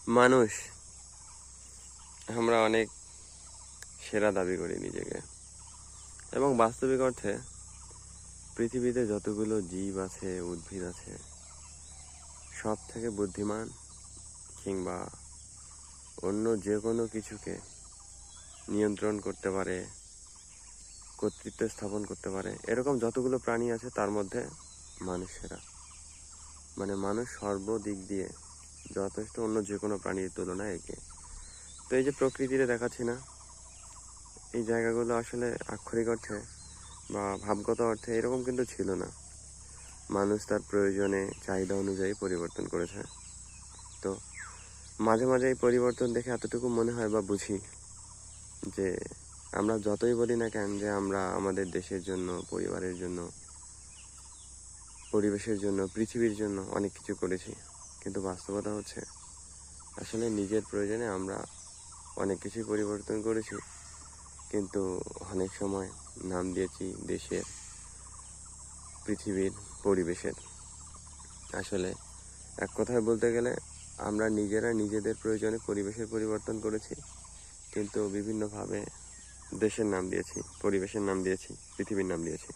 মানুষ আমরা অনেক সেরা দাবি করি নিজেকে, এবং বাস্তবিক অর্থে পৃথিবীতে যতগুলো জীব আছে, উদ্ভিদ আছে, সব থেকে বুদ্ধিমান কিংবা অন্য যে কোনো কিছুকে নিয়ন্ত্রণ করতে পারে, কর্তৃত্ব স্থাপন করতে পারে, এরকম যতগুলো প্রাণী আছে তার মধ্যে মানুষ সেরা। মানে মানুষ সর্বদিক দিয়ে যথেষ্ট অন্য যে কোনো প্রাণীর তুলনায় এগিয়ে। তো এই যে প্রকৃতিতে দেখাচ্ছি না, এই জায়গাগুলো আসলে আক্ষরিক অর্থে বা ভাবগত অর্থে এরকম কিন্তু ছিল না। মানুষ তার প্রয়োজনে চাহিদা অনুযায়ী পরিবর্তন করেছে। তো মাঝে মাঝে এই পরিবর্তন দেখে এতটুকু মনে হয় বা বুঝি যে আমরা যতই বলি না কেন যে আমরা আমাদের দেশের জন্য, পরিবারের জন্য, পরিবেশের জন্য, পৃথিবীর জন্য অনেক কিছু করেছি, কিন্তু বাস্তবতা হচ্ছে আসলে নিজের প্রয়োজনে আমরা অনেক কিছুই পরিবর্তন করেছি, কিন্তু অনেক সময় নাম দিয়েছি দেশের, পৃথিবীর, পরিবেশের। আসলে এক কথায় বলতে গেলে আমরা নিজেরা নিজেদের প্রয়োজনে পরিবেশের পরিবর্তন করেছি, কিন্তু বিভিন্নভাবে দেশের নাম দিয়েছি, পরিবেশের নাম দিয়েছি, পৃথিবীর নাম দিয়েছি।